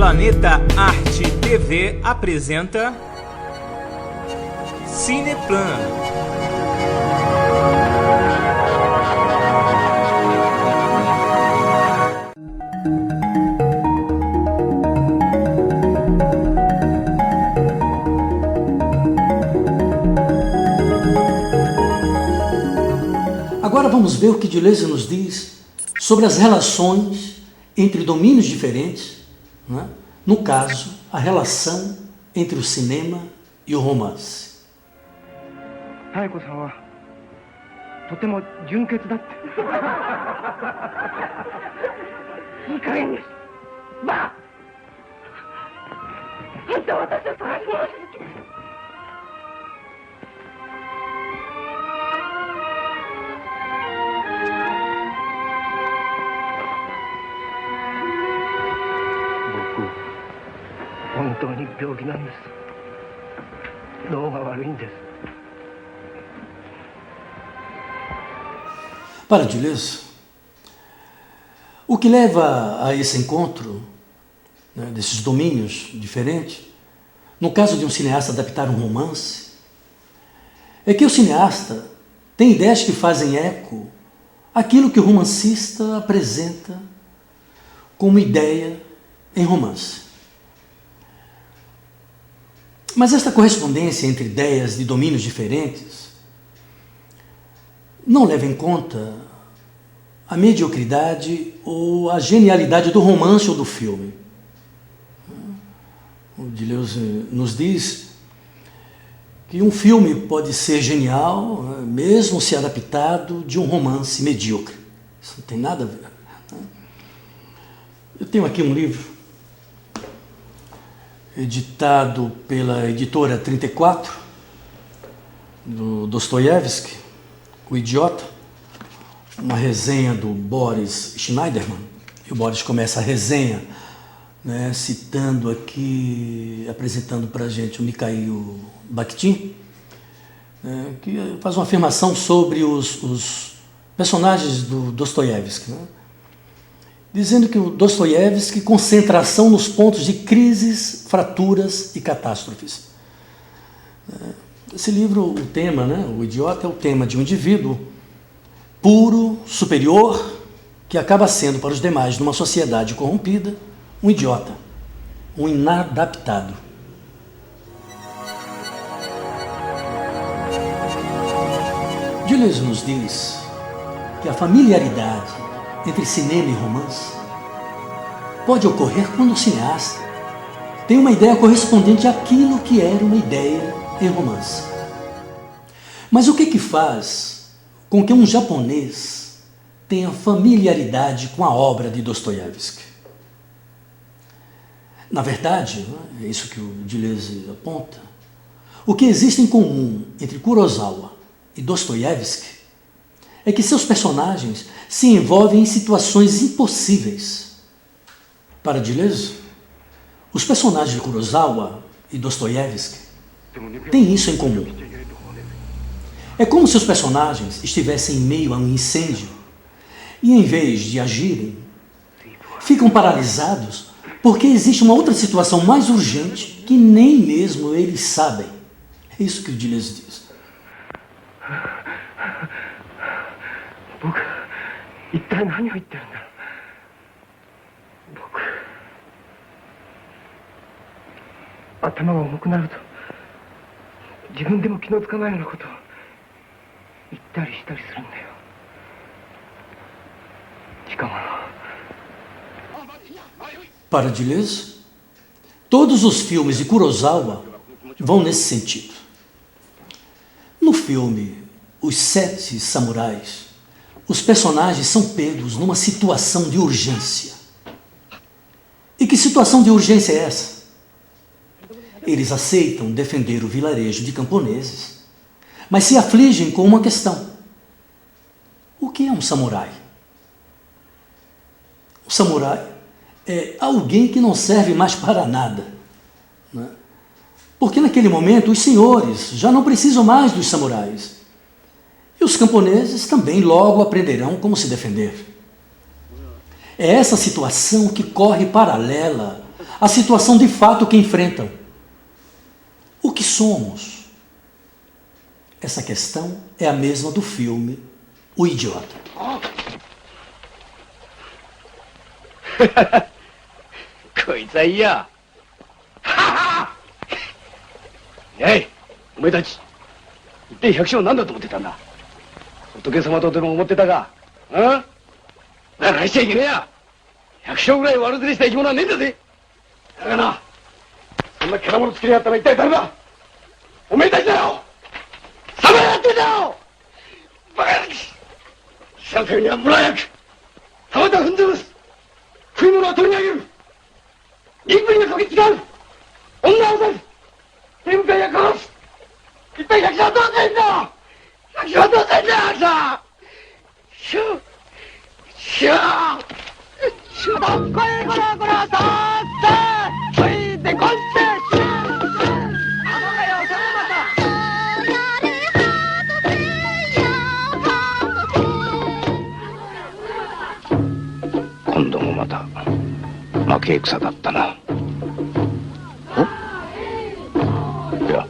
Planeta Arte TV apresenta Cineplan. Agora vamos ver o que Deleuze nos diz sobre as relações entre domínios diferentes, né? No caso, a relação entre o cinema e o romance. 妙子さんはとても純潔だっていい加減にしバカあんた私を探し物して本当に病気なんです脳が悪いんです Para Deleuze, o que leva a esse encontro, né, desses domínios diferentes, no caso de um cineasta adaptar um romance, é que o cineasta tem ideias que fazem eco àquilo que o romancista apresenta como ideia em romance. Mas esta correspondência entre ideias de domínios diferentes não leva em conta a mediocridade ou a genialidade do romance ou do filme. O Deleuze nos diz que um filme pode ser genial, mesmo se adaptado de um romance medíocre. Isso não tem nada a ver. Eu tenho aqui um livro editado pela editora 34, do Dostoiévski, O Idiota, uma resenha do Boris Schneiderman. E o Boris começa a resenha, né, citando aqui, apresentando para a gente o Mikhail Bakhtin, né, que faz uma afirmação sobre os personagens do Dostoiévski, né, dizendo que o Dostoiévski concentra a ação nos pontos de crises, fraturas e catástrofes. Esse livro, o tema, né, O Idiota, é o tema de um indivíduo puro, superior, que acaba sendo para os demais, numa sociedade corrompida, um idiota, um inadaptado. Deleuze nos diz que a familiaridade entre cinema e romance pode ocorrer quando o cineasta tem uma ideia correspondente àquilo que era uma ideia em romance. Mas o que faz com que um japonês tenha familiaridade com a obra de Dostoiévski? Na verdade, é isso que o Deleuze aponta, o que existe em comum entre Kurosawa e Dostoiévski é que seus personagens se envolvem em situações impossíveis. Para Deleuze, os personagens de Kurosawa e Dostoiévski têm isso em comum. É como se os personagens estivessem em meio a um incêndio e, em vez de agirem, ficam paralisados porque existe uma outra situação mais urgente que nem mesmo eles sabem. É isso que o Deleuze diz. 僕一体何を言ってるんだ僕頭が重くなると自分でも気のつかないようなことを言ったりしたりするんだよしかも Para Deleuze, todos os filmes de Kurosawa vão nesse sentido. No filme Os Sete Samurais, os personagens são pegos numa situação de urgência. E que situação de urgência é essa? Eles aceitam defender o vilarejo de camponeses, mas se afligem com uma questão. O que é um samurai? O samurai é alguém que não serve mais para nada, né? Porque naquele momento os senhores já não precisam mais dos samurais. E os camponeses também logo aprenderão como se defender. É essa situação que corre paralela a situação de fato que enfrentam. O que somos? Essa questão é a mesma do filme O Idiota. こいつはいいや。やい、お前たち、一体百姓は何だと思ってたんだ。仏様とでも思ってたか。だからしちゃいけねえや。百姓ぐらい悪ずりした生き物はねえんだぜ。だからな、そんなけなもの作りやがったのは一体誰だ。お前たちだよ。さまやってんだよ。バカやき。久々には村役。田畑踏んでます。食い物は取り上げる。肉にはこき使う。女を刺す。手向かいや殺す。一体百姓はどうするんだ。百姓はどうするんだ、百姓。シューシューシューどっこいこらこらさーさーついてこいってシューあのがよそれまた今度もまた負け戦だったな。いや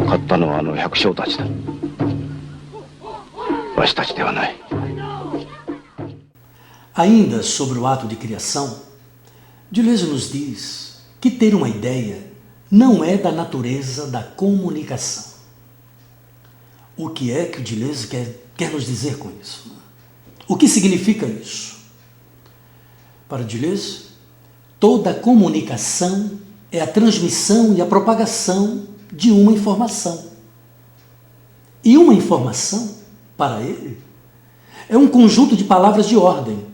勝ったのはあの百姓たちだ。わしたちではない。 Ainda sobre o ato de criação, Deleuze nos diz que ter uma ideia não é da natureza da comunicação. O que é que o Deleuze quer nos dizer com isso? O que significa isso? Para Deleuze, toda comunicação é a transmissão e a propagação de uma informação. E uma informação, para ele, é um conjunto de palavras de ordem.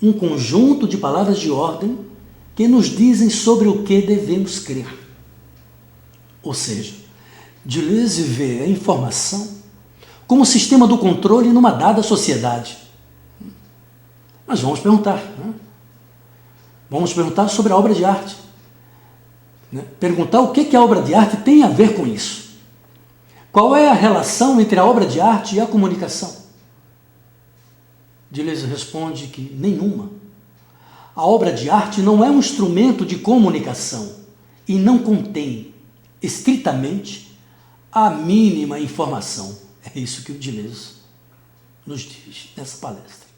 Um conjunto de palavras de ordem que nos dizem sobre o que devemos crer. Ou seja, Deleuze vê a informação como sistema do controle numa dada sociedade. Mas vamos perguntar, né? Vamos perguntar sobre a obra de arte. Né? Perguntar o que a obra de arte tem a ver com isso. Qual é a relação entre a obra de arte e a comunicação? Deleuze responde que nenhuma. A obra de arte não é um instrumento de comunicação e não contém, estritamente, a mínima informação. É isso que o Deleuze nos diz nessa palestra.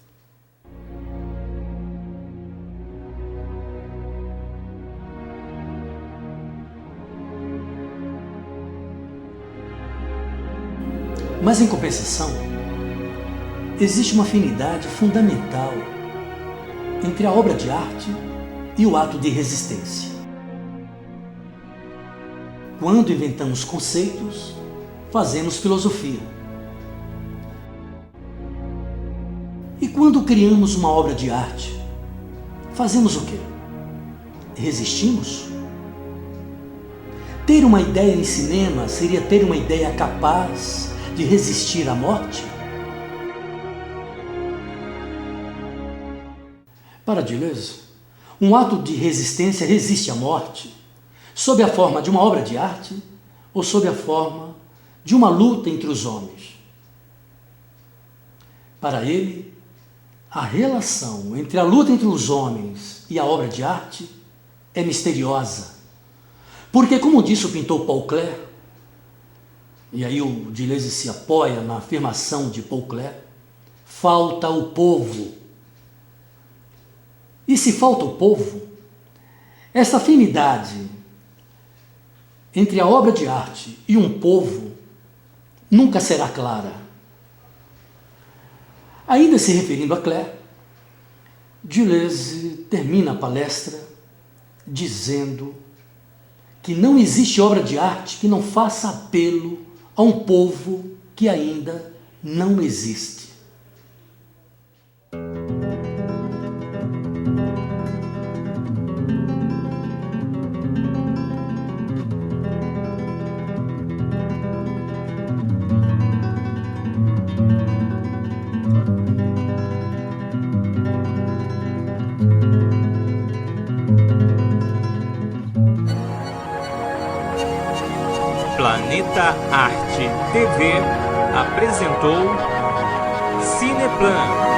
Mas, em compensação, existe uma afinidade fundamental entre a obra de arte e o ato de resistência. Quando inventamos conceitos, fazemos filosofia. E quando criamos uma obra de arte, fazemos o quê? Resistimos? Ter uma ideia em cinema seria ter uma ideia capaz de resistir à morte? Para Deleuze, um ato de resistência resiste à morte sob a forma de uma obra de arte ou sob a forma de uma luta entre os homens. Para ele, a relação entre a luta entre os homens e a obra de arte é misteriosa, porque, como disse o pintor Paul Klee, e aí o Deleuze se apoia na afirmação de Paul Klee, falta o povo. E se falta o povo, essa afinidade entre a obra de arte e um povo nunca será clara. Ainda se referindo a Klee, Deleuze termina a palestra dizendo que não existe obra de arte que não faça apelo a um povo que ainda não existe. Planeta Arte TV apresentou Cineplan.